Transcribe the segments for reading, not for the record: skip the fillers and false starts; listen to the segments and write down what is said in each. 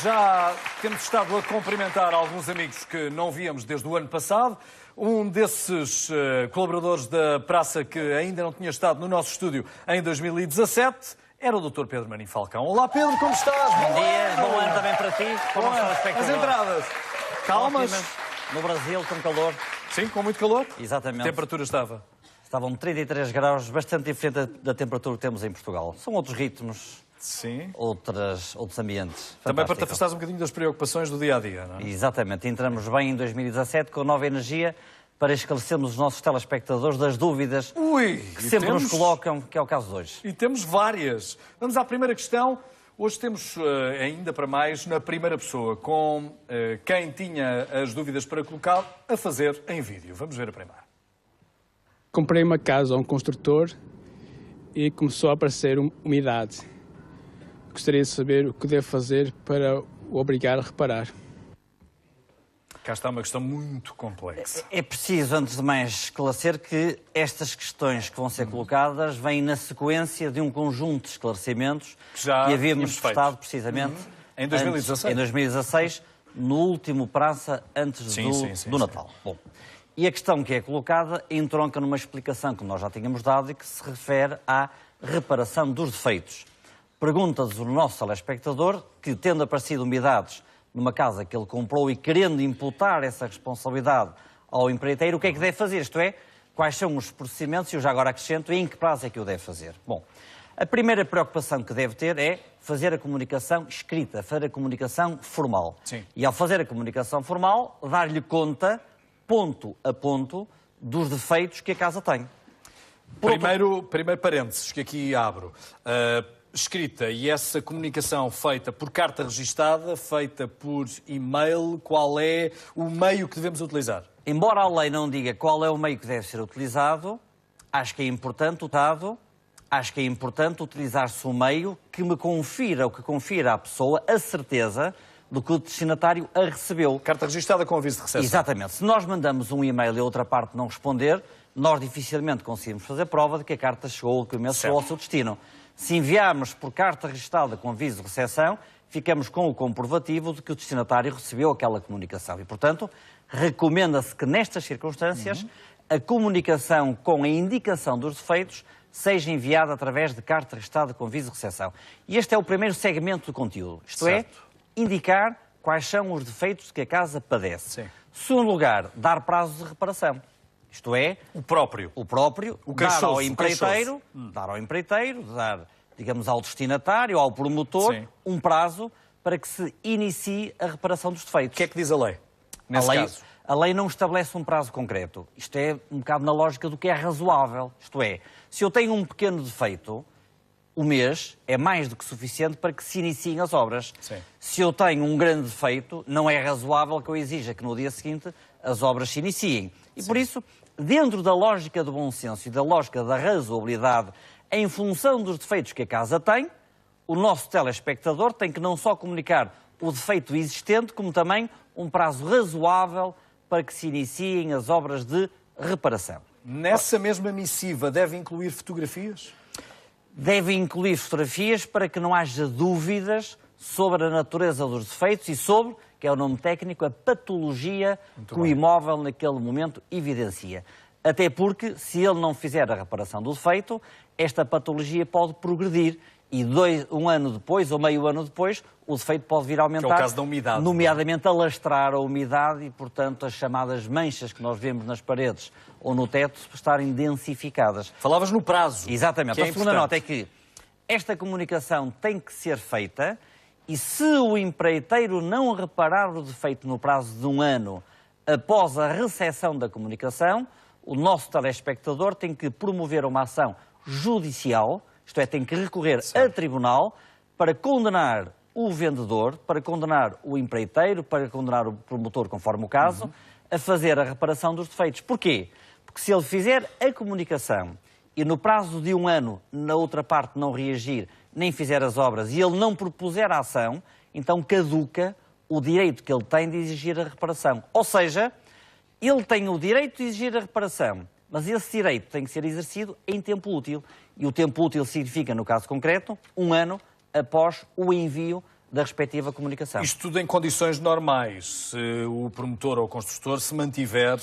Já temos estado a cumprimentar alguns amigos que não víamos desde o ano passado. Um desses colaboradores da Praça que ainda não tinha estado no nosso estúdio em 2017 era o Dr. Pedro Marinho Falcão. Olá Pedro, como estás? Bom dia, bom ano também para ti. Como As entradas. Calmas. Ótimas. No Brasil, com calor. Sim, com muito calor? Exatamente. A temperatura estava? Estavam 33 graus, bastante diferente da temperatura que temos em Portugal. São outros ritmos, sim, outros ambientes. Também para te afastares um bocadinho das preocupações do dia-a-dia, não é? Exatamente. Entramos bem em 2017 com nova energia para esclarecermos os nossos telespectadores das dúvidas que sempre nos colocam, que é o caso de hoje. E temos várias. Vamos à primeira questão. Hoje temos ainda para mais na primeira pessoa, com quem tinha as dúvidas para colocar a fazer em vídeo. Vamos ver a primeira. Comprei uma casa a um construtor e começou a aparecer umidade. Gostaria de saber o que devo fazer para o obrigar a reparar. Cá está uma questão muito complexa. É preciso, antes de mais, esclarecer que estas questões que vão ser colocadas vêm na sequência de um conjunto de esclarecimentos que havíamos prestado precisamente em 2016. Em 2016, no último praça antes do Natal. Bom, e a questão que é colocada entronca numa explicação que nós já tínhamos dado e que se refere à reparação dos defeitos. Pergunta-nos o nosso telespectador que, tendo aparecido umidades numa casa que ele comprou e querendo imputar essa responsabilidade ao empreiteiro, o que é que deve fazer? Isto é, quais são os procedimentos, e eu já agora acrescento, e em que prazo é que o deve fazer? Bom, a primeira preocupação que deve ter é fazer a comunicação escrita, fazer a comunicação formal. Sim. E ao fazer a comunicação formal, dar-lhe conta, ponto a ponto, dos defeitos que a casa tem. Primeiro parênteses que aqui abro. Escrita e essa comunicação feita por carta registada, feita por e-mail, qual é o meio que devemos utilizar? Embora a lei não diga qual é o meio que deve ser utilizado, acho que é importante utilizar-se um meio que me confira ou que confira à pessoa a certeza de que o destinatário a recebeu. Carta registada com aviso de recepção. Exatamente. Se nós mandamos um e-mail e a outra parte não responder, nós dificilmente conseguimos fazer prova de que a carta chegou, que o e-mail chegou ao seu destino. Se enviarmos por carta registada com aviso de recepção, ficamos com o comprovativo de que o destinatário recebeu aquela comunicação. E, portanto, recomenda-se que nestas circunstâncias a comunicação com a indicação dos defeitos seja enviada através de carta registada com aviso de recepção. E este é o primeiro segmento do conteúdo. Isto é, indicar quais são os defeitos que a casa padece. Sim. Segundo lugar, dar prazos de reparação. Isto é, o próprio, dar ao empreiteiro, dar, digamos, ao destinatário, ao promotor, um prazo para que se inicie a reparação dos defeitos. O que é que diz a lei, nesse caso? A lei não estabelece um prazo concreto. Isto é um bocado na lógica do que é razoável. Isto é, se eu tenho um pequeno defeito, o mês é mais do que suficiente para que se iniciem as obras. Sim. Se eu tenho um grande defeito, não é razoável que eu exija que no dia seguinte as obras se iniciem. E por isso, dentro da lógica do bom senso e da lógica da razoabilidade, em função dos defeitos que a casa tem, o nosso telespectador tem que não só comunicar o defeito existente, como também um prazo razoável para que se iniciem as obras de reparação. Nessa mesma missiva deve incluir fotografias? Deve incluir fotografias para que não haja dúvidas sobre a natureza dos defeitos e sobre, que é o nome técnico, a patologia que o imóvel naquele momento evidencia. Até porque, se ele não fizer a reparação do defeito, esta patologia pode progredir e um ano depois, ou meio ano depois, o defeito pode vir a aumentar. Que é o caso da umidade. Nomeadamente alastrar a umidade e, portanto, as chamadas manchas que nós vemos nas paredes ou no teto estarem densificadas. Falavas no prazo. Exatamente. A segunda nota é que esta comunicação tem que ser feita e se o empreiteiro não reparar o defeito no prazo de um ano após a recepção da comunicação, o nosso telespectador tem que promover uma ação judicial, isto é, tem que recorrer a tribunal para condenar o vendedor, para condenar o empreiteiro, para condenar o promotor, conforme o caso, a fazer a reparação dos defeitos. Porquê? Porque se ele fizer a comunicação e no prazo de um ano, na outra parte não reagir, nem fizer as obras, e ele não propuser a ação, então caduca o direito que ele tem de exigir a reparação. Ou seja, ele tem o direito de exigir a reparação, mas esse direito tem que ser exercido em tempo útil. E o tempo útil significa, no caso concreto, um ano após o envio da respectiva comunicação. Isto tudo em condições normais, se o promotor ou o construtor se mantiver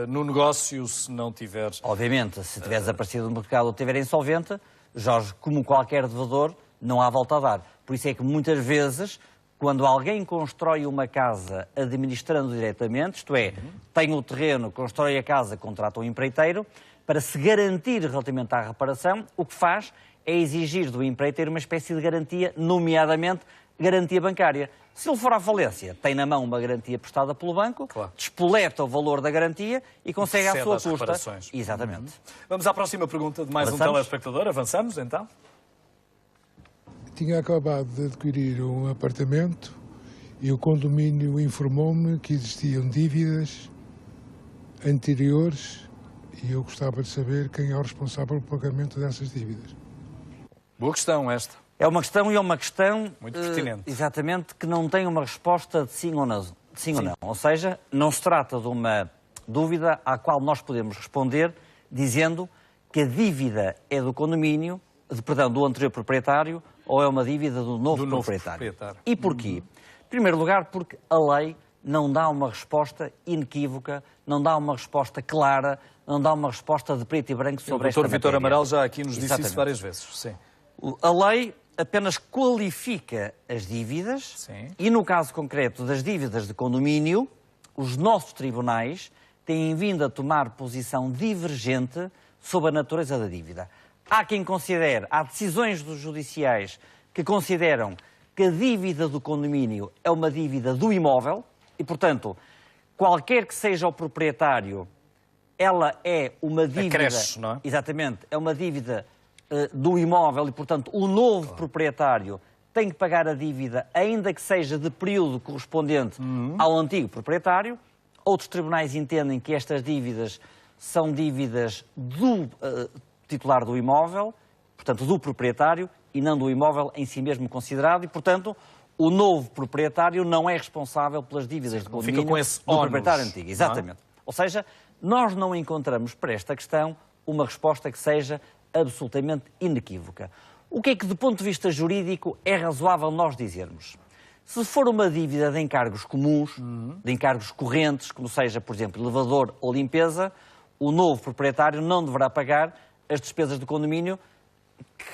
no negócio, se não tiver... Obviamente, se tiver desaparecido do mercado ou estiver insolvente, Jorge, como qualquer devedor, não há volta a dar. Por isso é que muitas vezes, quando alguém constrói uma casa administrando diretamente, isto é, tem o terreno, constrói a casa, contrata um empreiteiro, para se garantir relativamente à reparação, o que faz é exigir do empreiteiro uma espécie de garantia, nomeadamente garantia bancária. Se ele for à falência, tem na mão uma garantia prestada pelo banco, claro, despoleta o valor da garantia e consegue à sua custa. Reparações. Exatamente. Vamos à próxima pergunta de mais um telespectador. Avançamos, então. Tinha acabado de adquirir um apartamento e o condomínio informou-me que existiam dívidas anteriores e eu gostava de saber quem é o responsável pelo pagamento dessas dívidas. Boa questão esta. É uma questão muito pertinente. Exatamente, que não tem uma resposta de sim ou não. Ou seja, não se trata de uma dúvida à qual nós podemos responder dizendo que a dívida é do condomínio, do anterior proprietário, ou é uma dívida do novo proprietário. E porquê? Em primeiro lugar, porque a lei não dá uma resposta inequívoca, não dá uma resposta clara, não dá uma resposta de preto e branco sobre esta matéria. O Dr. Vítor Amaral já aqui nos disse isso várias vezes. Sim. A lei apenas qualifica as dívidas. Sim. E no caso concreto das dívidas de condomínio, os nossos tribunais têm vindo a tomar posição divergente sobre a natureza da dívida. Há quem considere, há decisões dos judiciais que consideram que a dívida do condomínio é uma dívida do imóvel e, portanto, qualquer que seja o proprietário, ela é uma dívida... Acresce, não é? Exatamente, é uma dívida do imóvel e, portanto, o novo proprietário tem que pagar a dívida, ainda que seja de período correspondente ao antigo proprietário. Outros tribunais entendem que estas dívidas são dívidas do titular do imóvel, portanto, do proprietário, e não do imóvel em si mesmo considerado, e, portanto, o novo proprietário não é responsável pelas dívidas de condomínio do proprietário antigo. Exatamente. Ou seja, nós não encontramos para esta questão uma resposta que seja absolutamente inequívoca. O que é que, do ponto de vista jurídico, é razoável nós dizermos? Se for uma dívida de encargos comuns, de encargos correntes, como seja, por exemplo, elevador ou limpeza, o novo proprietário não deverá pagar as despesas do condomínio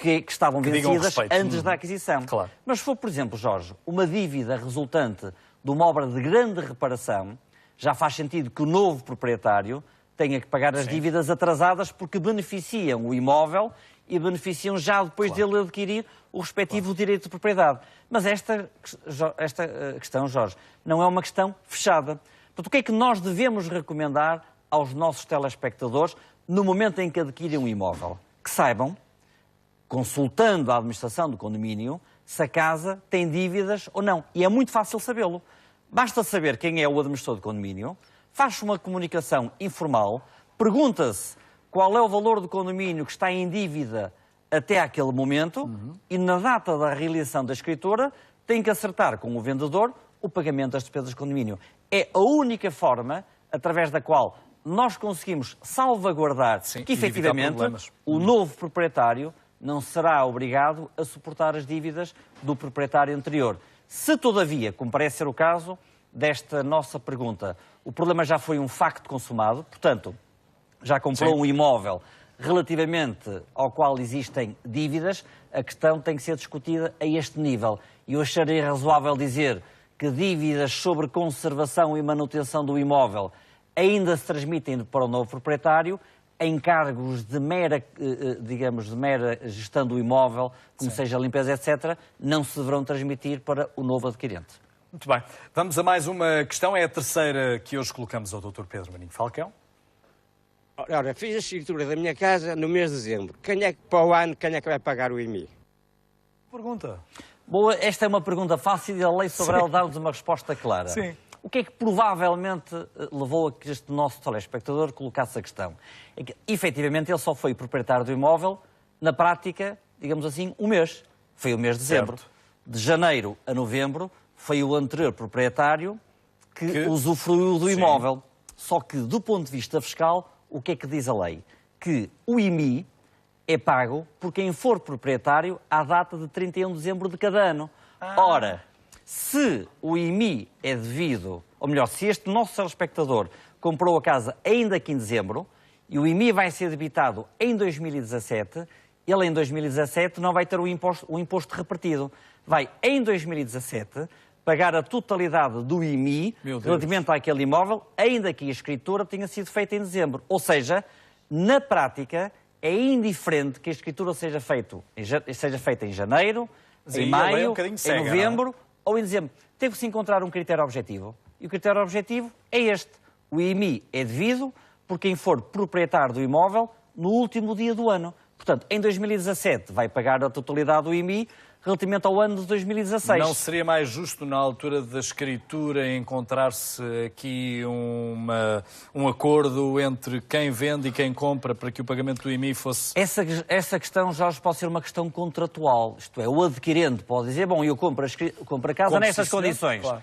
que estavam vencidas antes da aquisição. Claro. Mas se for, por exemplo, Jorge, uma dívida resultante de uma obra de grande reparação, já faz sentido que o novo proprietário tenha que pagar as dívidas atrasadas porque beneficiam o imóvel e beneficiam já depois dele adquirir o respectivo direito de propriedade. Mas esta questão, Jorge, não é uma questão fechada. Portanto, o que é que nós devemos recomendar aos nossos telespectadores no momento em que adquirem um imóvel? Que saibam, consultando a administração do condomínio, se a casa tem dívidas ou não. E é muito fácil sabê-lo. Basta saber quem é o administrador do condomínio, faz uma comunicação informal, pergunta-se qual é o valor do condomínio que está em dívida até aquele momento e, na data da realização da escritura, tem que acertar com o vendedor o pagamento das despesas do condomínio. É a única forma através da qual nós conseguimos salvaguardar que, efetivamente, o novo proprietário não será obrigado a suportar as dívidas do proprietário anterior. Se, todavia, como parece ser o caso desta nossa pergunta, o problema já foi um facto consumado, portanto, já comprou um imóvel relativamente ao qual existem dívidas, a questão tem que ser discutida a este nível. E eu acharia razoável dizer que dívidas sobre conservação e manutenção do imóvel ainda se transmitem para o novo proprietário, encargos de mera, digamos, de mera gestão do imóvel, como seja a limpeza, etc., não se deverão transmitir para o novo adquirente. Muito bem. Vamos a mais uma questão. É a terceira que hoje colocamos ao Dr. Pedro Marinho Falcão. Ora, fiz a escritura da minha casa no mês de dezembro. Para o ano, quem é que vai pagar o IMI? Pergunta. Boa, esta é uma pergunta fácil e a lei sobre ela dá-nos uma resposta clara. Sim. O que é que provavelmente levou a que este nosso telespectador colocasse a questão? É que, efetivamente, ele só foi proprietário do imóvel, na prática, digamos assim, um mês. Foi o mês de dezembro. Certo. De janeiro a novembro, foi o anterior proprietário que usufruiu do imóvel. Só que, do ponto de vista fiscal, o que é que diz a lei? Que o IMI é pago por quem for proprietário à data de 31 de dezembro de cada ano. Ora, Se o IMI é devido, ou melhor, se este nosso telespectador comprou a casa ainda aqui em dezembro e o IMI vai ser debitado em 2017, ele em 2017 não vai ter o imposto repartido. Vai, em 2017, pagar a totalidade do IMI relativamente àquele imóvel, ainda que a escritura tenha sido feita em dezembro. Ou seja, na prática, é indiferente que a escritura seja feita em janeiro, em maio, em novembro ou em dezembro. Teve que se encontrar um critério objetivo. E o critério objetivo é este. O IMI é devido por quem for proprietário do imóvel no último dia do ano. Portanto, em 2017 vai pagar a totalidade do IMI relativamente ao ano de 2016. Não seria mais justo, na altura da escritura, encontrar-se aqui um acordo entre quem vende e quem compra para que o pagamento do IMI fosse... Essa questão, Jorge, pode ser uma questão contratual. Isto é, o adquirente pode dizer, bom, eu compro a casa nestas condições. Claro.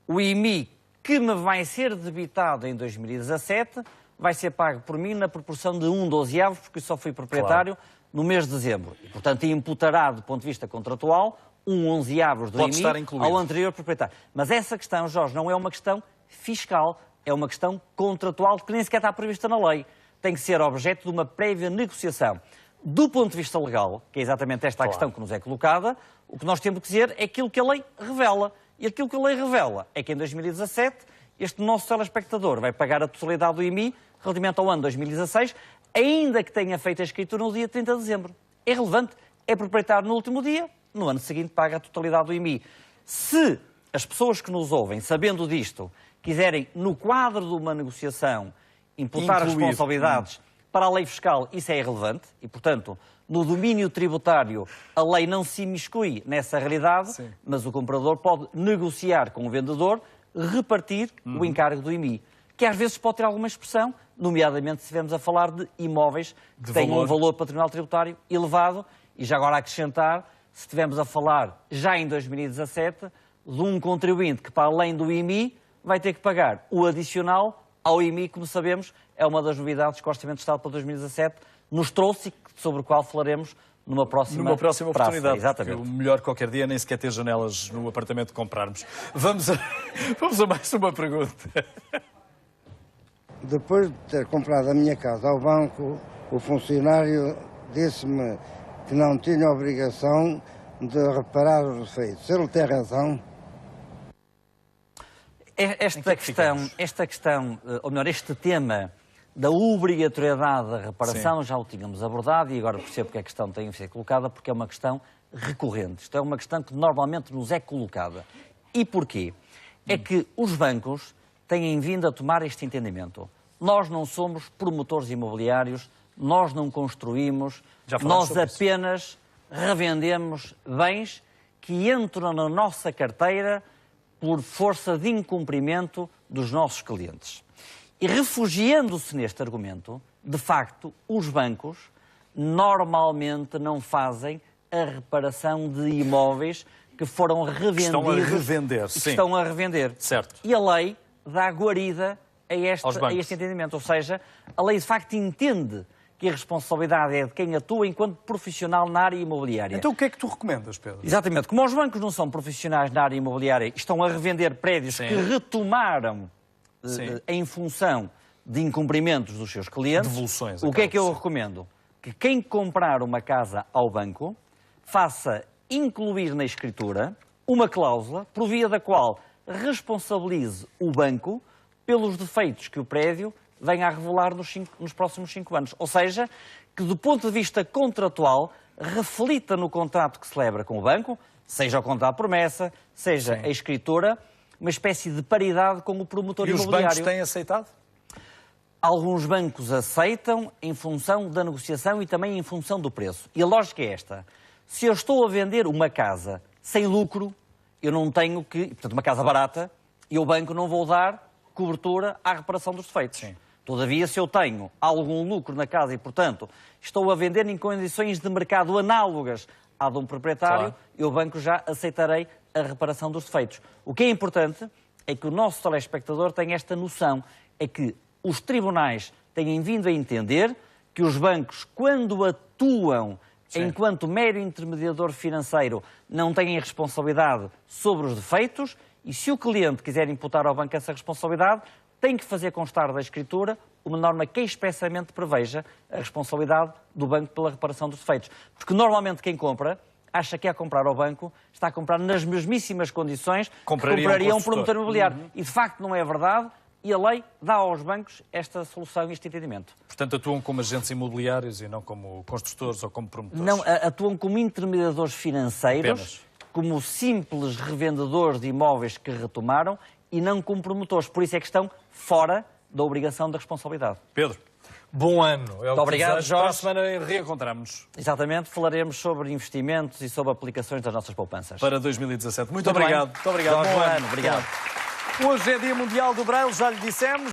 O IMI que me vai ser debitado em 2017 vai ser pago por mim na proporção de 1/12, porque eu só fui proprietário no mês de dezembro. E, portanto, imputará, do ponto de vista contratual, 1/11 do IMI ao anterior proprietário. Mas essa questão, Jorge, não é uma questão fiscal, é uma questão contratual que nem sequer está prevista na lei. Tem que ser objeto de uma prévia negociação. Do ponto de vista legal, que é exatamente esta a questão que nos é colocada, o que nós temos que dizer é aquilo que a lei revela. E aquilo que a lei revela é que em 2017 este nosso telespectador vai pagar a totalidade do IMI relativamente ao ano 2016, ainda que tenha feito a escritura no dia 30 de dezembro. É relevante, é proprietário no último dia, no ano seguinte paga a totalidade do IMI. Se as pessoas que nos ouvem, sabendo disto, quiserem, no quadro de uma negociação, imputar responsabilidades para a lei fiscal, isso é irrelevante e, portanto, no domínio tributário, a lei não se imiscui nessa realidade, mas o comprador pode negociar com o vendedor, repartir o encargo do IMI, que às vezes pode ter alguma expressão, nomeadamente se estivermos a falar de imóveis que têm um valor patrimonial tributário elevado, e já agora acrescentar, se estivermos a falar já em 2017, de um contribuinte que, para além do IMI, vai ter que pagar o adicional ao IMI, como sabemos, é uma das novidades que o Orçamento de Estado para 2017 nos trouxe e sobre o qual falaremos numa próxima oportunidade. Exatamente. O melhor qualquer dia nem sequer ter janelas no apartamento que comprarmos. Vamos a mais uma pergunta. Depois de ter comprado a minha casa ao banco, o funcionário disse-me que não tinha obrigação de reparar os defeitos. Ele tem razão. Este tema da obrigatoriedade da reparação já o tínhamos abordado e agora percebo que a questão tem que ser colocada porque é uma questão recorrente. Isto é uma questão que normalmente nos é colocada. E porquê? É que os bancos têm vindo a tomar este entendimento. Nós não somos promotores imobiliários, nós não construímos, nós apenas revendemos bens que entram na nossa carteira por força de incumprimento dos nossos clientes. E refugiando-se neste argumento, de facto, os bancos normalmente não fazem a reparação de imóveis que foram revendidos. Estão a revender. Certo. E a lei dá guarida a este entendimento. Ou seja, a lei de facto entende que a responsabilidade é de quem atua enquanto profissional na área imobiliária. Então o que é que tu recomendas, Pedro? Exatamente. Como os bancos não são profissionais na área imobiliária e estão a revender prédios que retomaram em função de incumprimentos dos seus clientes, devoluções, o que é que eu recomendo? Que quem comprar uma casa ao banco faça incluir na escritura uma cláusula por via da qual responsabilize o banco pelos defeitos que o prédio venha a revelar nos próximos 5 anos. Ou seja, que do ponto de vista contratual reflita no contrato que celebra com o banco, seja o contrato de promessa, seja a escritura, uma espécie de paridade com o promotor imobiliário. E os bancos têm aceitado? Alguns bancos aceitam em função da negociação e também em função do preço. E a lógica é esta. Se eu estou a vender uma casa sem lucro, eu não tenho que... Portanto, uma casa barata, e o banco não vou dar cobertura à reparação dos defeitos. Todavia, se eu tenho algum lucro na casa e, portanto, estou a vender em condições de mercado análogas à de um proprietário, eu, o banco, já aceitarei a reparação dos defeitos. O que é importante é que o nosso telespectador tenha esta noção, é que os tribunais têm vindo a entender que os bancos, quando atuam enquanto mero intermediador financeiro, não têm responsabilidade sobre os defeitos e se o cliente quiser imputar ao banco essa responsabilidade, tem que fazer constar da escritura uma norma que expressamente preveja a responsabilidade do banco pela reparação dos defeitos. Porque normalmente quem compra acha que a comprar ao banco está a comprar nas mesmíssimas condições que compraria um promotor imobiliário. E de facto não é verdade e a lei dá aos bancos esta solução e este entendimento. Portanto, atuam como agentes imobiliários e não como construtores ou como promotores? Não, atuam como intermediadores financeiros, apenas, como simples revendedores de imóveis que retomaram e não como promotores. Por isso é que estão fora da obrigação da responsabilidade. Pedro, bom ano. Muito obrigado, Jorge. Para a semana reencontramos-nos. Exatamente, falaremos sobre investimentos e sobre aplicações das nossas poupanças. Para 2017. Muito bem. obrigado. Muito obrigado. Bom ano. Obrigado. Hoje é Dia Mundial do Braille, já lhe dissemos.